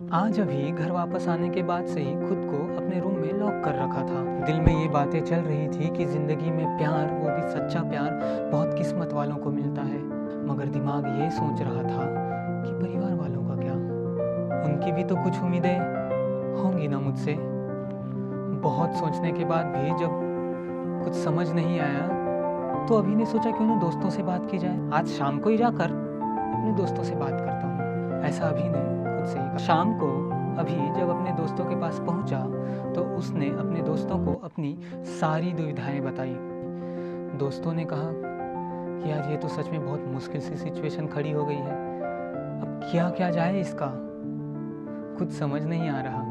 आज अभी घर वापस आने के बाद से ही खुद को अपने रूम में लॉक कर रखा था। दिल में ये बातें चल रही थी कि जिंदगी में प्यार, वो भी सच्चा प्यार, बहुत किस्मत वालों को मिलता है। मगर दिमाग ये सोच रहा था कि परिवार वालों का क्या, उनकी भी तो कुछ उम्मीदें होंगी ना मुझसे। बहुत सोचने के बाद भी जब कुछ समझ नहीं आया तो अभी ने सोचा क्यों ना दोस्तों से बात की जाए। आज शाम को ही जाकर अपने दोस्तों से बात करता हूँ, ऐसा अभी ने खुद से ही कहा। शाम को अभी जब अपने दोस्तों के पास पहुंचा तो उसने अपने दोस्तों को अपनी सारी दुविधाएं बताई। दोस्तों ने कहा कि यार ये तो सच में बहुत मुश्किल सी सिचुएशन खड़ी हो गई है, अब किया क्या जाए, इसका कुछ समझ नहीं आ रहा।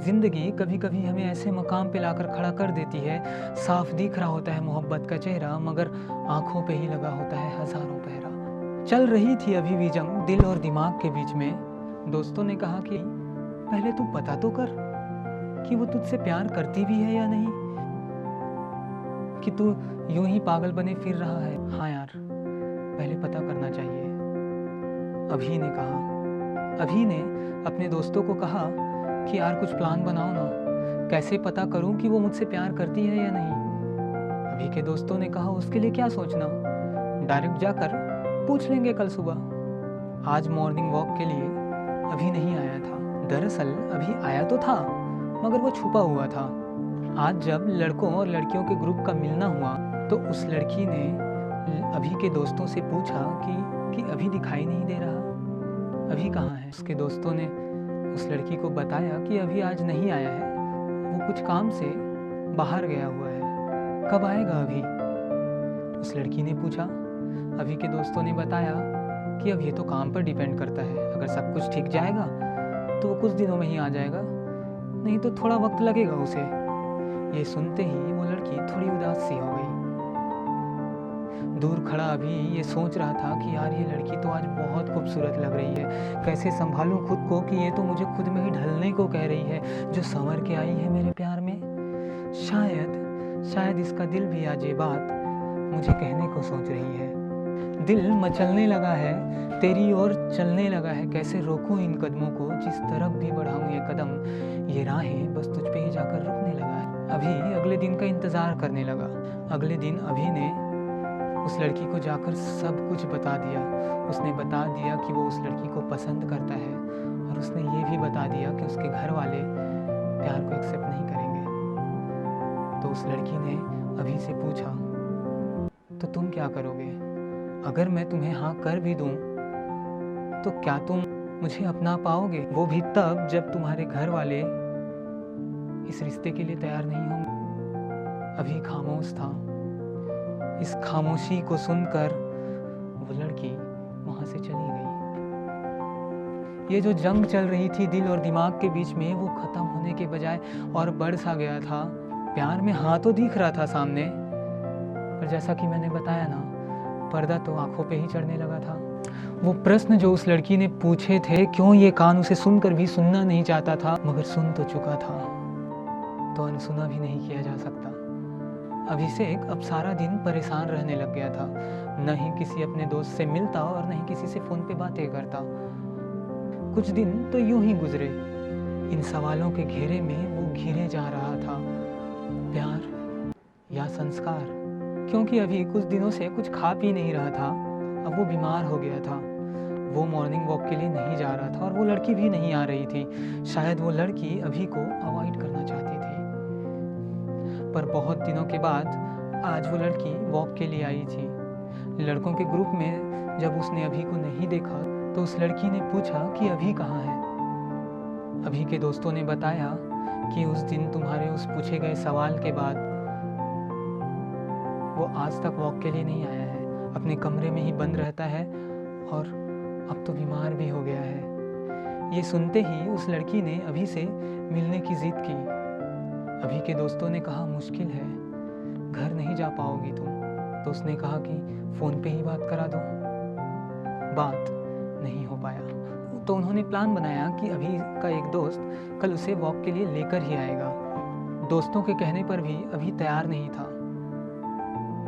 जिंदगी कभी कभी हमें ऐसे मकाम पे लाकर खड़ा कर देती है, साफ दिख रहा होता है मोहब्बत का चेहरा, मगर आंखों पे ही लगा होता है हजारों पहरा। चल रही थी अभी भी जंग दिल और दिमाग के बीच में। दोस्तों ने कहा कि पहले तू पता तो कर कि वो तुझसे प्यार करती भी है या नहीं, कि तू यूं ही पागल बने फिर रहा है। हाँ यार, पहले पता करना चाहिए, अभी ने कहा। अभी ने अपने दोस्तों को कहा कि यार कुछ प्लान बनाओ ना, कैसे पता करूं कि वो मुझसे प्यार करती है या नहीं। अभी के दोस्तों ने कहा उसके लिए क्या सोचना, डायरेक्ट जाकर पूछ लेंगे कल सुबह। आज मॉर्निंग वॉक के लिए अभी नहीं आया था। दरअसल अभी आया तो था मगर वो छुपा हुआ था। आज जब लड़कों और लड़कियों के ग्रुप का मिलना हुआ तो उस लड़की ने अभी के दोस्तों से पूछा कि अभी दिखाई नहीं दे रहा, अभी कहाँ है। उसके दोस्तों ने उस लड़की को बताया कि अभी आज नहीं आया है, वो कुछ काम से बाहर गया हुआ है, कब आएगा अभी। उस लड़की ने पूछा। अभी के दोस्तों ने बताया कि अब ये तो काम पर डिपेंड करता है, अगर सब कुछ ठीक जाएगा तो वो कुछ दिनों में ही आ जाएगा, नहीं तो थोड़ा वक्त लगेगा उसे। ये सुनते ही वो लड़की थोड़ी उदास सी हो गई। दूर खड़ा अभी ये सोच रहा था कि यार ये लड़की तो आज बहुत खूबसूरत लग रही है, कैसे संभालूं खुद को कि ये तो मुझे खुद में ही ढलने को कह रही है, जो संवर के आई है मेरे प्यार में। शायद इसका दिल भी आज ये बात मुझे कहने को सोच रही है। दिल मचलने लगा है, तेरी ओर चलने लगा है, कैसे रोकूं इन कदमों को, जिस तरफ भी बढ़ाऊं ये कदम, ये राहें बस तुझ पे ही जाकर रुकने लगा है। अभी अगले दिन का इंतज़ार करने लगा। अगले दिन अभी ने उस लड़की को जाकर सब कुछ बता दिया। उसने बता दिया कि वो उस लड़की को पसंद करता है, और उसने ये भी बता दिया कि उसके घर वाले प्यार को एक्सेप्ट नहीं करेंगे। तो उस लड़की ने अभी से पूछा, तो तुम क्या करोगे? अगर मैं तुम्हें हाँ कर भी दूं तो क्या तुम मुझे अपना पाओगे? वो भी तब जब तुम्हारे घर वाले इस रिश्ते के लिए तैयार नहीं होंगे। अभी खामोश था। इस खामोशी को सुनकर वो लड़की वहां से चली गई। ये जो जंग चल रही थी दिल और दिमाग के बीच में, वो खत्म होने के बजाय और बढ़ सा गया था। प्यार में हाँ तो दिख रहा था सामने, पर जैसा कि मैंने बताया ना, पर्दा तो आंखों पे ही चढ़ने लगा था। वो प्रश्न जो उस लड़की ने पूछे थे, क्यों ये कान उसे सुनकर भी सुनना नहीं चाहता था, मगर सुन तो चुका था, तो अनसुना भी नहीं किया जा सकता। अभिषेक अब सारा दिन परेशान रहने लग गया था। न ही किसी अपने दोस्त से मिलता और न ही किसी से फोन पे बातें करता। कुछ दिन तो यूं ही गुजरे। इन सवालों के घेरे में वो घिरे जा रहा था, प्यार या संस्कार। क्योंकि अभी कुछ दिनों से कुछ खा पी नहीं रहा था, अब वो बीमार हो गया था। वो मॉर्निंग वॉक के लिए नहीं जा रहा था और वो लड़की भी नहीं आ रही थी। शायद वो लड़की अभी को अवॉइड करना चाहती थी। पर बहुत दिनों के बाद आज वो लड़की वॉक के लिए आई थी। लड़कों के ग्रुप में जब उसने अभी को नहीं देखा तो उस लड़की ने पूछा कि अभी कहाँ है। अभी के दोस्तों ने बताया कि उस दिन तुम्हारे उस पूछे गए सवाल के बाद वो आज तक वॉक के लिए नहीं आया है, अपने कमरे में ही बंद रहता है और अब तो बीमार भी हो गया है। ये सुनते ही उस लड़की ने अभी से मिलने की जिद की। अभी के दोस्तों ने कहा मुश्किल है, घर नहीं जा पाओगी तुम। तो उसने कहा कि फ़ोन पे ही बात करा दो। बात नहीं हो पाया। तो उन्होंने प्लान बनाया कि अभी का एक दोस्त कल उसे वॉक के लिए लेकर ही आएगा। दोस्तों के कहने पर भी अभी तैयार नहीं था।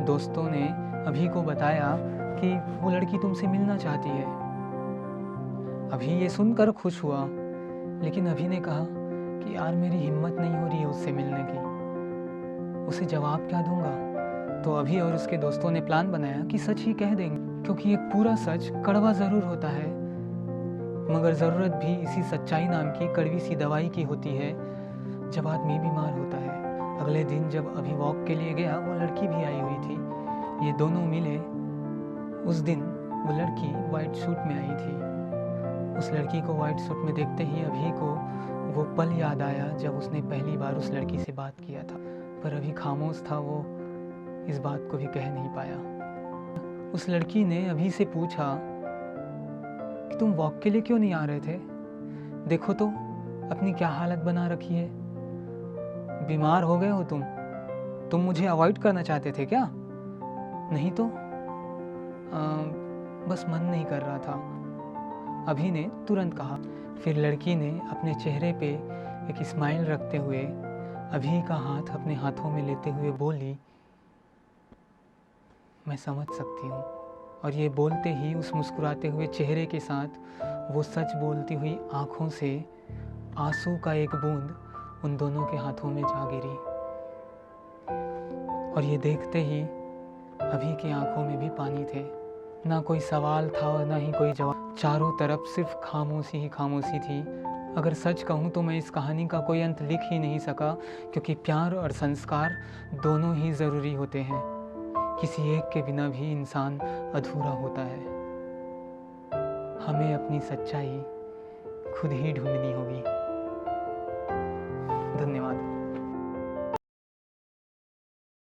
दोस्तों ने अभी को बताया कि वो लड़की तुमसे मिलना चाहती है। अभी ये सुनकर खुश हुआ लेकिन अभी ने कहा कि यार मेरी हिम्मत नहीं हो रही है उससे मिलने की, उसे जवाब क्या दूंगा। तो अभी और उसके दोस्तों ने प्लान बनाया कि सच ही कह देंगे, क्योंकि एक पूरा सच कड़वा ज़रूर होता है, मगर ज़रूरत भी इसी सच्चाई नाम की कड़वी सी दवाई की होती है जब आदमी बीमार होता है। अगले दिन जब अभी वॉक के लिए गया, वो लड़की भी आई हुई थी। ये दोनों मिले। उस दिन वो लड़की वाइट सूट में आई थी। उस लड़की को वाइट सूट में देखते ही अभी को वो पल याद आया जब उसने पहली बार उस लड़की से बात किया था, पर अभी खामोश था, वो इस बात को भी कह नहीं पाया। उस लड़की ने अभी से पूछा कि तुम वॉक के लिए क्यों नहीं आ रहे थे? देखो तो अपनी क्या हालत बना रखी है, बीमार हो गए हो तुम मुझे अवॉइड करना चाहते थे क्या? नहीं तो बस मन नहीं कर रहा था, अभी ने तुरंत कहा। फिर लड़की ने अपने चेहरे पे एक स्माइल रखते हुए अभी का हाथ अपने हाथों में लेते हुए बोली, मैं समझ सकती हूँ। और ये बोलते ही उस मुस्कुराते हुए चेहरे के साथ वो सच बोलती हुई आँखों से आंसू का एक बूंद उन दोनों के हाथों में जा गिरी। और ये देखते ही अभी की आंखों में भी पानी थे। ना कोई सवाल था और ना ही कोई जवाब, चारों तरफ सिर्फ खामोशी ही खामोशी थी। अगर सच कहूँ तो मैं इस कहानी का कोई अंत लिख ही नहीं सका, क्योंकि प्यार और संस्कार दोनों ही ज़रूरी होते हैं। किसी एक के बिना भी इंसान अधूरा होता है। हमें अपनी सच्चाई खुद ही ढूंढनी होगी।